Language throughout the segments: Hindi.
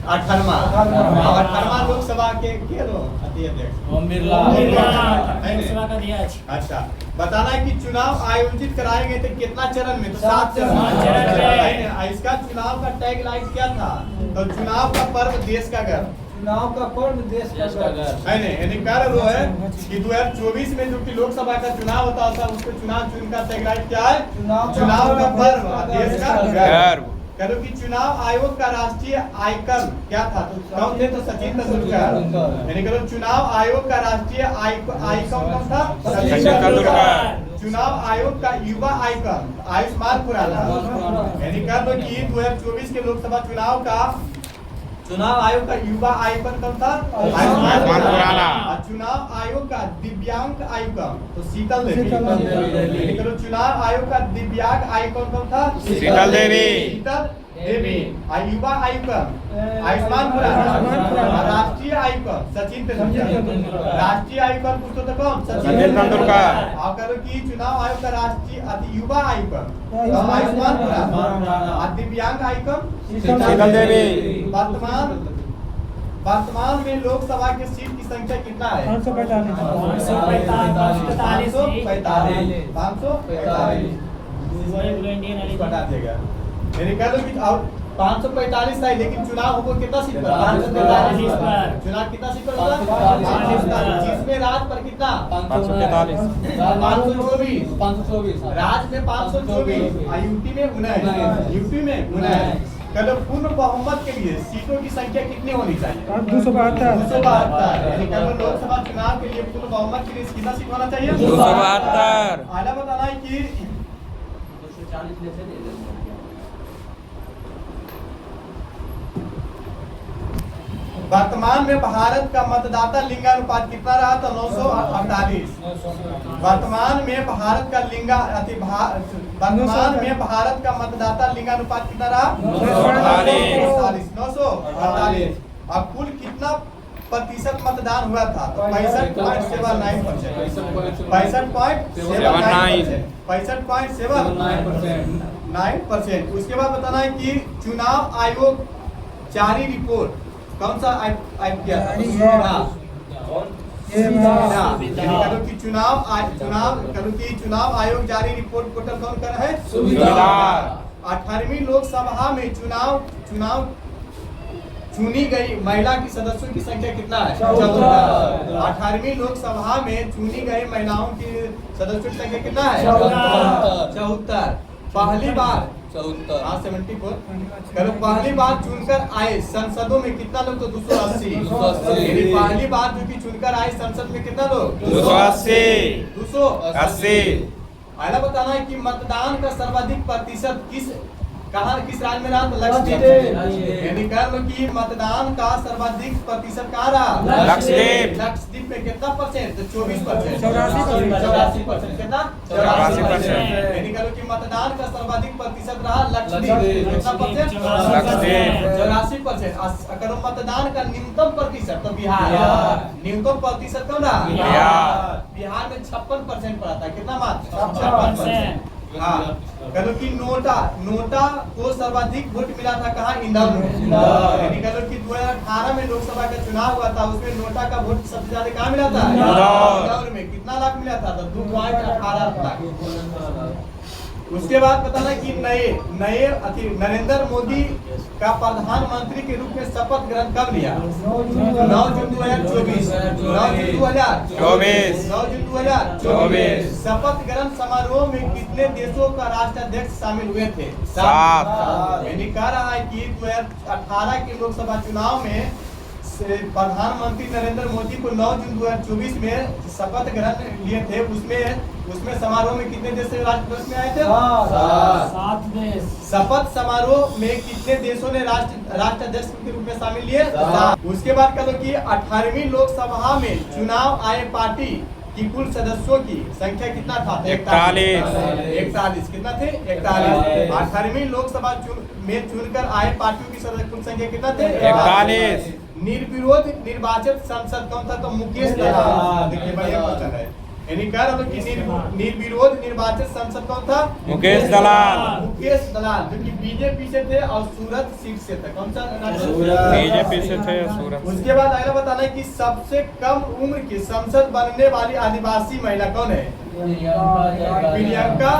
18वां 18वां लोकसभा के अध्यक्ष ओम बिरला लोकसभा का दिया। अच्छा, बताना है कि चुनाव आयोजित कराए गए थे कितना चरण में? तो 7 चरण में। इसका चुनाव का टैग लाइन क्या था? तो चुनाव का पर्व देश का गर्व। चुनाव का पर्व देश का गर्व है नहीं, यानी कार्य वो है कि 2024 में जो कि लोकसभा का चुनाव होता था उसको चुनाव चुन का टैग लाइन क्या है? चुनाव का पर्व देश का गर्व। करो कि चुनाव आयोग का राष्ट्रीय आइकन क्या था? तो कौन थे? तो सचिन तेंदुलकर। यानी करो चुनाव आयोग का राष्ट्रीय आइकन कौन था? सचिन तेंदुलकर। चुनाव आयोग का युवा आइकन आयुष्मान खुराना। यानी कर लो कि 2024 के लोकसभा चुनाव का चुनाव आयोग का युवा आइकन कौन था? आयुष्मान खुराना। चुनाव आयोग का दिव्यांग आइकन तो शीतल देवी। करो चुनाव आयोग का दिव्यांग आइकन कौन था? शीतल देवी। शीतल देवी। युवा आइकन आयुष्मान खुराना। राष्ट्रीय आइकन सचिन तेंदुलकर। राष्ट्रीय आइकन पूछो तो कौन? सचिन तेंदुलकर। और करो कि चुनाव आयोग का राष्ट्रीय युवा आइकन आयुष्मान खुराना। दिव्यांग आइकन शीतल देवी। वर्तमान में लोकसभा के सीट की संख्या कितना है? 545 बता देगा। मेरे कह दो कि और 545 था, लेकिन चुनाव होगा कितना सीट पर? 543 पर। चुनाव कितना सीट पर होगा? 545। जिसमें राज्य पर कितना? 544। 524। राज्य में 524 और यूपी में 19। कल पूर्ण बहुमत के लिए सीटों की संख्या कितनी होनी चाहिए? 272। यानी कल लोकसभा चुनाव के लिए पूर्ण बहुमत के लिए कितना सीट होना चाहिए? 272। आला बताना है कि वर्तमान में भारत का मतदाता लिंगानुपात कितना रहा था? 948। वर्तमान में भारत का मतदाता लिंगानुपात कितना रहा? 948। अब कुल कितना प्रतिशत मतदान हुआ था? तो 65.79%। उसके बाद बताना है कि चुनाव आयोग जारी रिपोर्ट कौन सा आयोग किया था? चुनाव आयोग जारी रिपोर्ट पोर्टल कौन कर रहा है? 18वीं लोकसभा में चुनाव चुनी गई महिला की सदस्यों की संख्या कितना है? 18वीं लोकसभा में चुनी गई महिलाओं की सदस्यों की संख्या कितना है? 74। पहली बार 74 करो पहली बार चुनकर आए संसदों में कितना लोग? तो 280। पहली बार जो कि चुनकर आए संसद में कितना लोग? 280। आला बताना है कि मतदान का सर्वाधिक प्रतिशत किस राज्य में रहा? तो लक्षद्वीप। यानी कह लो कि मतदान का सर्वाधिक प्रतिशत कहाँ रहा? लक्षद्वीप में कितना परसेंट? तो 24%। 84%। कितना? 84%। यानी कह लो कि मतदान का सर्वाधिक प्रतिशत रहा लक्षद्वीप। कितना परसेंट? 84%। करो मतदान का न्यूनतम प्रतिशत तो बिहार। न्यूनतम प्रतिशत कौन रहा? बिहार में 56% पड़ा था। कितना मात्र? 56%। हाँ, कहो कि नोटा को सर्वाधिक वोट मिला था कहाँ? इंदौर में। यानी कहो कि 2018 में लोकसभा का चुनाव हुआ था, उसमें नोटा का वोट सबसे ज्यादा कहाँ मिला था? इंदौर में। कितना लाख मिला था? 2.18 लाख। उसके बाद बताना कि नए नरेंद्र मोदी का प्रधानमंत्री के रूप में शपथ ग्रहण कब लिया? 9 जून 2024। 9 जून 2024। शपथ ग्रहण समारोह में कितने देशों का राष्ट्राध्यक्ष शामिल हुए थे? 7। यानी कह रहा है कि 2018 के लोकसभा चुनाव में प्रधानमंत्री नरेंद्र मोदी को 9 जून 2024 में शपथ ग्रहण लिए थे। उसमें समारोह में कितने देश से राष्ट्राध्यक्ष में आए थे? 7 देश। शपथ समारोह में कितने देशों ने राष्ट्राध्यक्ष के रूप में शामिल लिए? उसके बाद कह लो कि 18वीं लोकसभा में चुनाव आए पार्टी की कुल सदस्यों की संख्या कितना था? 41। कितना थे? 41। 18वीं लोकसभा में चुनकर आए पार्टियों की कुल संख्या कितना थे? 41। निर्विरोध निर्वाचित संसद कौन था? तो मुकेश देखिए बढ़िया क्वेश्चन है। यानी कह रहा हूं कि निर्विरोध निर्वाचित सांसद कौन था? मुकेश दलाल। मुकेश दलाल, जो कि बीजेपी से थे और सूरत सीट से थे। कौन सा? बीजेपी से थे सूरत। उसके बाद अगला बताना है कि सबसे कम उम्र की संसद बनने वाली आदिवासी महिला कौन है? प्रियंका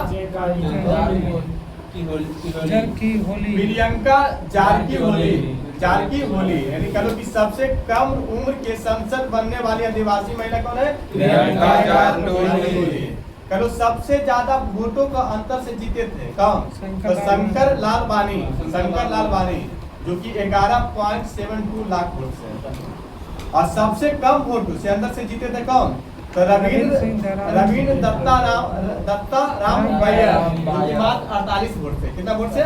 जारकी होली। यानी कह लो कि सबसे कम उम्र के संसद बनने वाली आदिवासी महिला कौन है? प्रियंका जारकी। कह लो सबसे ज्यादा वोटों का अंतर से जीते थे कौन? तो शंकर लाल वानी, जो कि 11.72 लाख वोट से। और सबसे कम वोटों से अंदर से जीते थे कौन? तो रविंद्र दत्ता राम भैया, जो कि मात्र 48 वोट से। कितना वोट से?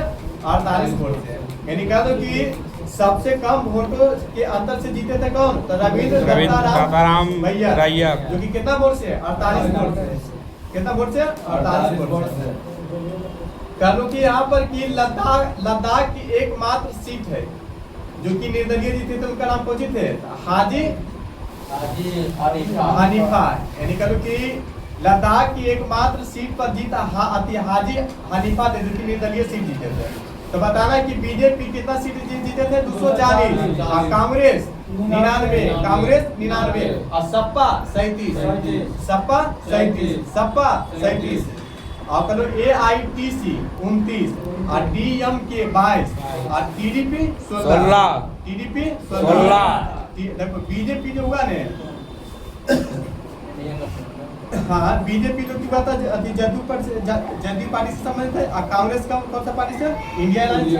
48 वोट से। यानी कह दो कि सबसे कम वोटों के अंतर से जीते थे कौन? तो रविंद्र दत्ता राम भैया, जो कि कितना वोट से? 48 वोट से। कितना वोट से? 48 वोट से। कह लो कि यहाँ पर कि लद्दाख की एकमात्र सीट है जो कि निर्दलीय जीते थे। उनका नाम कौन थे? हाजी हनीफा। यानी कह लो कि लद्दाख की एकमात्र सीट पर जीता हाजी हनीफा थे, जो कि निर्दलीय सीट जीते थे। तो बताना है कि बीजेपी कितना सीट जीते थे? 240। कांग्रेस 99 और सपा 37। और करो AITC 29 और DMK 22 और TDP 16। देखो बीजेपी जो हुआ ने, हाँ बीजेपी जो की बात है जदयू पार्टी से संबंधित है। और कांग्रेस का कौन सा पार्टी से? India alliance.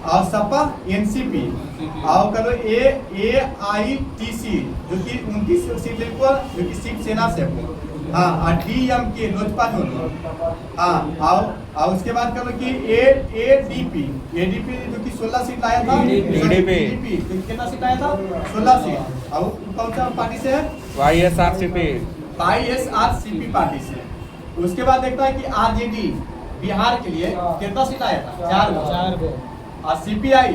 और सपा NCP। और करो AITC जो कि 29 सीट ले, जो कि शिवसेना से। हाँ, और DMK लोजपा जो। हाँ, और उसके बाद करो कि ADP जो कि 16 सीट लाया था। ADP कितना सीट लाया था? 16 सीट। और कौन सा पार्टी से है? YSRCP पार्टी से। उसके बाद देखता है कि RJD बिहार के लिए कितना सीट आया था? 4 गो। और CPI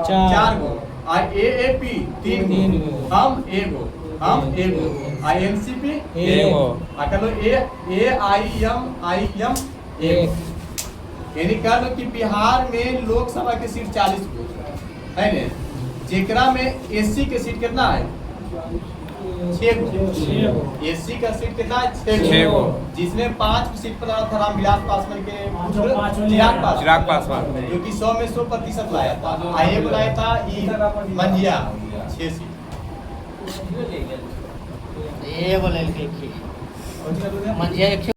4 गो। और AAP 3 गो। हम 1 गो। NCP 1 गो। और कह लो AIM 1। यानी कह लो कि बिहार में लोकसभा की सीट 40 गो है ने, जेकरा में SC के सीट कितना है? 6 गो। SC का सीट कितना है? 6 गो। जिसमें 5 सीट पर था रामविलास पासवान के चिराग पासवान, जो कि 100 में 100% लाया था। आइए बुलाया था मंजिया 6 सीट। ये बोले